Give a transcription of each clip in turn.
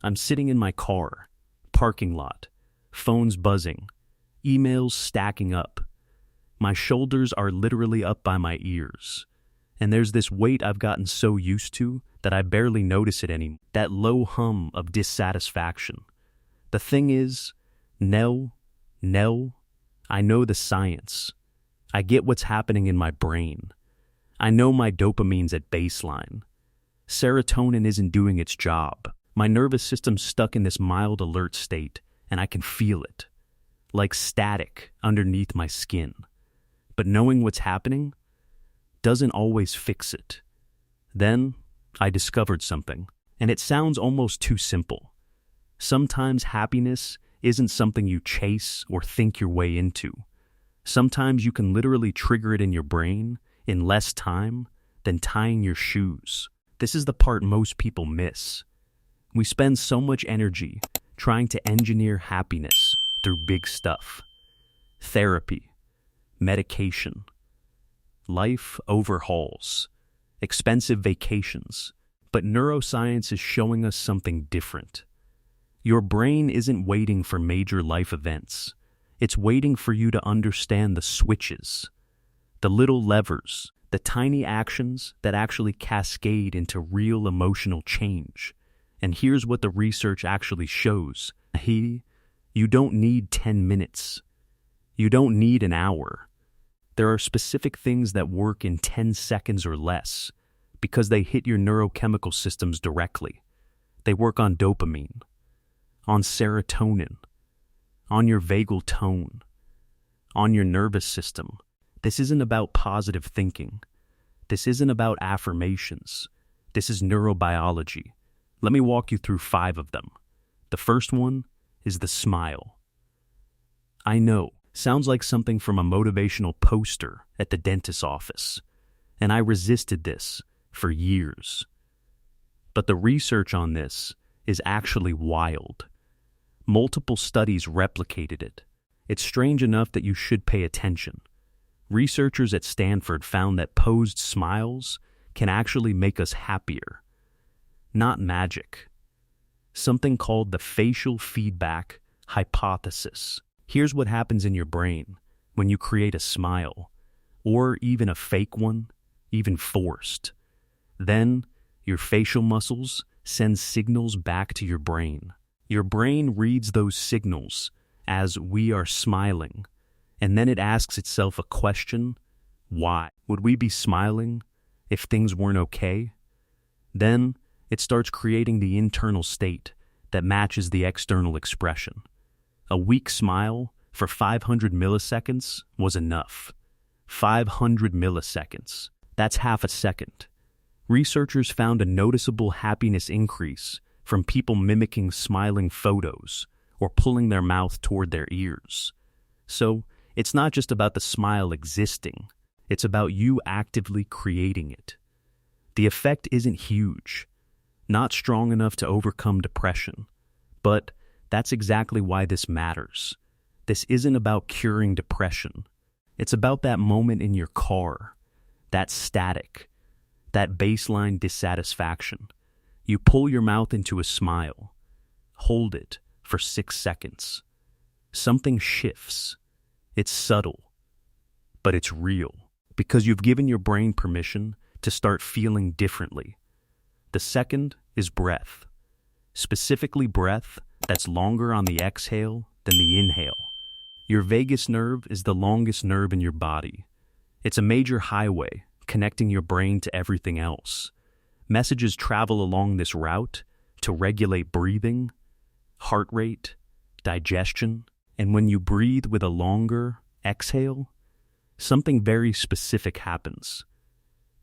I'm sitting in my car, parking lot, phones buzzing, emails stacking up. My shoulders are literally up by my ears. And there's this weight I've gotten so used to that I barely notice it anymore. That low hum of dissatisfaction. The thing is, no, I know the science. I get what's happening in my brain. I know my dopamine's at baseline. Serotonin isn't doing its job. My nervous system's stuck in this mild alert state, and I can feel it, like static underneath my skin. But knowing what's happening doesn't always fix it. Then I discovered something, and it sounds almost too simple. Sometimes happiness isn't something you chase or think your way into. Sometimes you can literally trigger it in your brain in less time than tying your shoes. This is the part most people miss. We spend so much energy trying to engineer happiness through big stuff. Therapy, medication, life overhauls, expensive vacations. But neuroscience is showing us something different. Your brain isn't waiting for major life events. It's waiting for you to understand the switches, the little levers, the tiny actions that actually cascade into real emotional change. And here's what the research actually shows. You don't need 10 minutes. You don't need an hour. There are specific things that work in 10 seconds or less because they hit your neurochemical systems directly. They work on dopamine, on serotonin, on your vagal tone, on your nervous system. This isn't about positive thinking. This isn't about affirmations. This is neurobiology. Let me walk you through 5 of them. The first one is the smile. I know, sounds like something from a motivational poster at the dentist's office, and I resisted this for years. But the research on this is actually wild. Multiple studies replicated it. It's strange enough that you should pay attention. Researchers at Stanford found that posed smiles can actually make us happier. Not magic. Something called the facial feedback hypothesis. Here's what happens in your brain when you create a smile, or even a fake one, even forced. Then, your facial muscles send signals back to your brain. Your brain reads those signals as we are smiling, and then it asks itself a question: why? Would we be smiling if things weren't okay? Then, it starts creating the internal state that matches the external expression. A weak smile for 500 milliseconds was enough. 500 milliseconds. That's half a second. Researchers found a noticeable happiness increase from people mimicking smiling photos or pulling their mouth toward their ears. So, it's not just about the smile existing. It's about you actively creating it. The effect isn't huge, not strong enough to overcome depression, but that's exactly why this matters. This isn't about curing depression. It's about that moment in your car, that static, that baseline dissatisfaction. You pull your mouth into a smile, hold it for 6 seconds. Something shifts. It's subtle, but it's real, because you've given your brain permission to start feeling differently. The second is breath, specifically breath that's longer on the exhale than the inhale. Your vagus nerve is the longest nerve in your body. It's a major highway connecting your brain to everything else. Messages travel along this route to regulate breathing, heart rate, digestion, and when you breathe with a longer exhale, something very specific happens.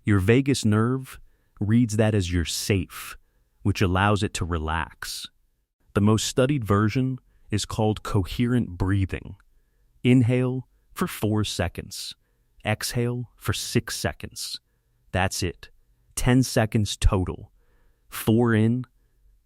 Your vagus nerve reads that as you're safe, which allows it to relax. The most studied version is called coherent breathing. Inhale for 4 seconds. Exhale for 6 seconds. That's it. 10 seconds total. 4 in,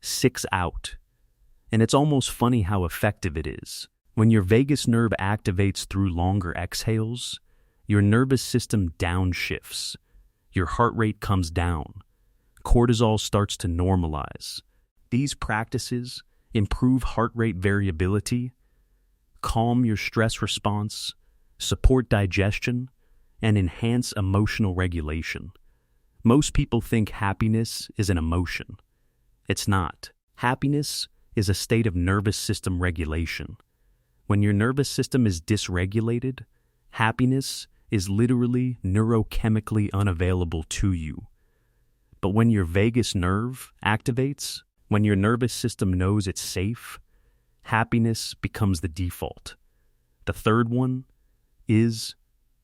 6 out. And it's almost funny how effective it is. When your vagus nerve activates through longer exhales, your nervous system downshifts. Your heart rate comes down. Cortisol starts to normalize. These practices improve heart rate variability, calm your stress response, support digestion, and enhance emotional regulation. Most people think happiness is an emotion. It's not. Happiness is a state of nervous system regulation. When your nervous system is dysregulated, happiness is literally neurochemically unavailable to you. But when your vagus nerve activates, when your nervous system knows it's safe, happiness becomes the default. The third one is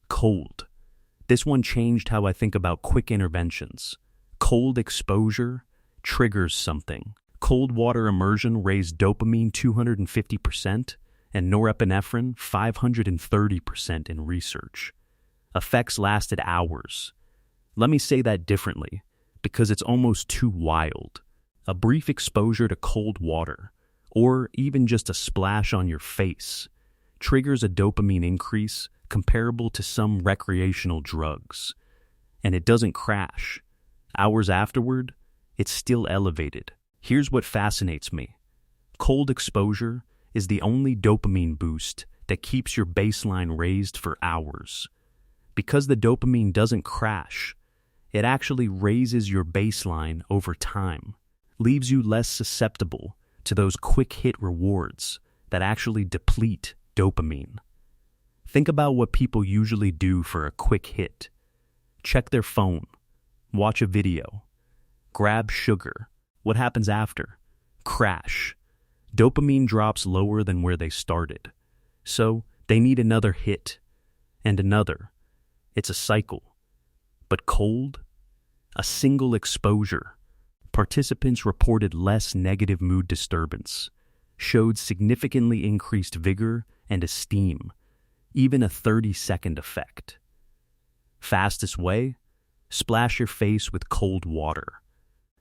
cold. This one changed how I think about quick interventions. Cold exposure triggers something. Cold water immersion raised dopamine 250% and norepinephrine 530% in research. Effects lasted hours. Let me say that differently, because it's almost too wild. A brief exposure to cold water, or even just a splash on your face, triggers a dopamine increase comparable to some recreational drugs. And it doesn't crash. Hours afterward, it's still elevated. Here's what fascinates me. Cold exposure is the only dopamine boost that keeps your baseline raised for hours. Because the dopamine doesn't crash, it actually raises your baseline over time, leaves you less susceptible to those quick-hit rewards that actually deplete dopamine. Think about what people usually do for a quick hit. Check their phone, watch a video, grab sugar. What happens after? Crash. Dopamine drops lower than where they started. So they need another hit, and another. It's a cycle. But cold? A single exposure. Participants reported less negative mood disturbance, showed significantly increased vigor and esteem, even a 30-second effect. Fastest way? Splash your face with cold water.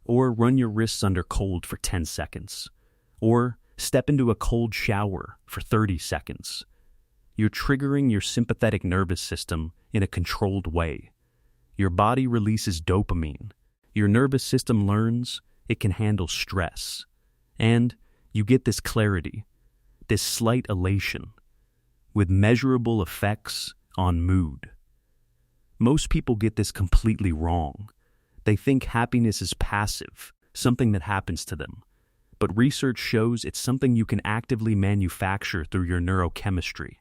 Or run your wrists under cold for 10 seconds. Or step into a cold shower for 30 seconds. You're triggering your sympathetic nervous system in a controlled way. Your body releases dopamine. Your nervous system learns it can handle stress. And you get this clarity, this slight elation, with measurable effects on mood. Most people get this completely wrong. They think happiness is passive, something that happens to them. But research shows it's something you can actively manufacture through your neurochemistry.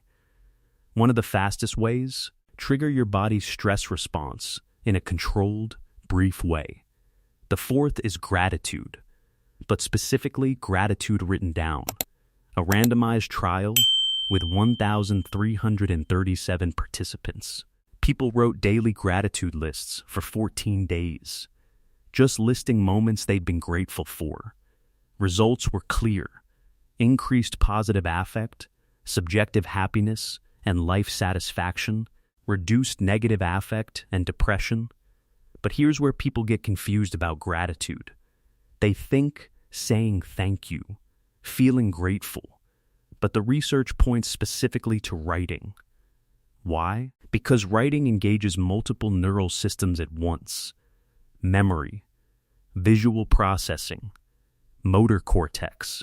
One of the fastest ways? Trigger your body's stress response in a controlled, brief way. The fourth is gratitude, but specifically gratitude written down. A randomized trial with 1,337 participants. People wrote daily gratitude lists for 14 days, just listing moments they'd been grateful for. Results were clear. Increased positive affect, subjective happiness, and life satisfaction, reduced negative affect and depression. But here's where people get confused about gratitude. They think saying thank you, feeling grateful, but the research points specifically to writing. Why? Because writing engages multiple neural systems at once. Memory, visual processing, motor cortex.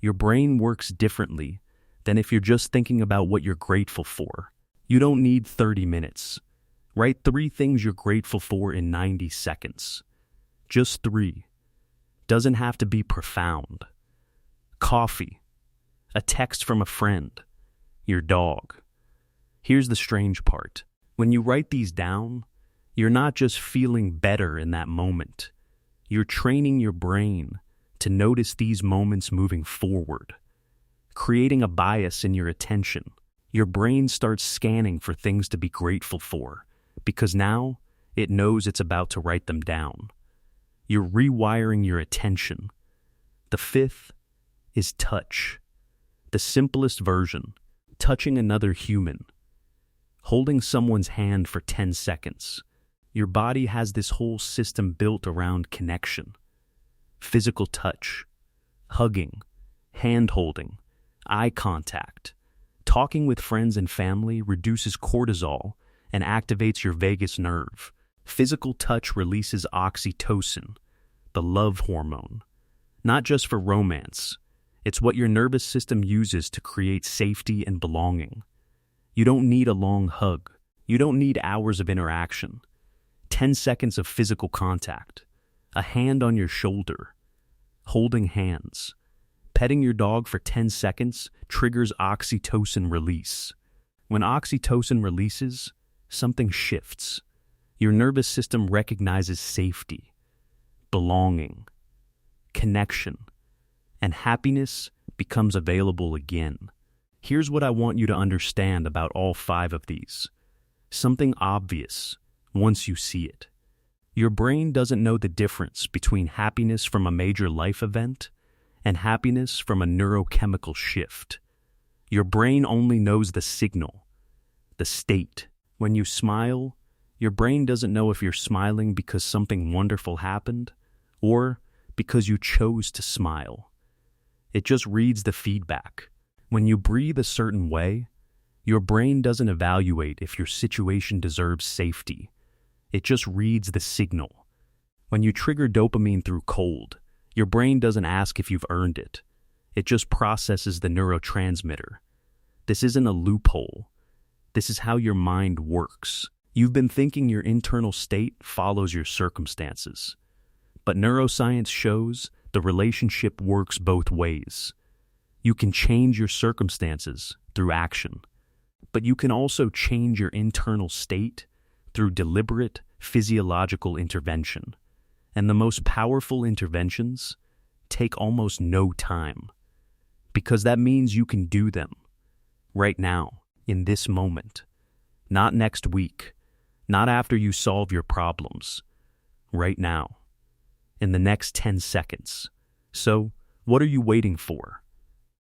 Your brain works differently than if you're just thinking about what you're grateful for. You don't need 30 minutes. Write 3 things you're grateful for in 90 seconds. Just 3. Doesn't have to be profound. Coffee, a text from a friend, your dog. Here's the strange part. When you write these down, you're not just feeling better in that moment. You're training your brain to notice these moments moving forward, creating a bias in your attention. Your brain starts scanning for things to be grateful for, because now it knows it's about to write them down. You're rewiring your attention. The fifth is touch. The simplest version, touching another human. Holding someone's hand for 10 seconds. Your body has this whole system built around connection. Physical touch, hugging, hand-holding, eye contact. Talking with friends and family reduces cortisol and activates your vagus nerve. Physical touch releases oxytocin, the love hormone. Not just for romance. It's what your nervous system uses to create safety and belonging. You don't need a long hug. You don't need hours of interaction. 10 seconds of physical contact. A hand on your shoulder. Holding hands. Petting your dog for 10 seconds triggers oxytocin release. When oxytocin releases, something shifts. Your nervous system recognizes safety, belonging, connection, and happiness becomes available again. Here's what I want you to understand about all 5 of these. Something obvious once you see it. Your brain doesn't know the difference between happiness from a major life event and happiness from a neurochemical shift. Your brain only knows the signal, the state. When you smile, your brain doesn't know if you're smiling because something wonderful happened or because you chose to smile. It just reads the feedback. When you breathe a certain way, your brain doesn't evaluate if your situation deserves safety. It just reads the signal. When you trigger dopamine through cold, your brain doesn't ask if you've earned it. It just processes the neurotransmitter. This isn't a loophole. This is how your mind works. You've been thinking your internal state follows your circumstances. But neuroscience shows the relationship works both ways. You can change your circumstances through action, but you can also change your internal state through deliberate physiological intervention. And the most powerful interventions take almost no time, because that means you can do them right now, in this moment, not next week, not after you solve your problems, right now, in the next 10 seconds. So, what are you waiting for?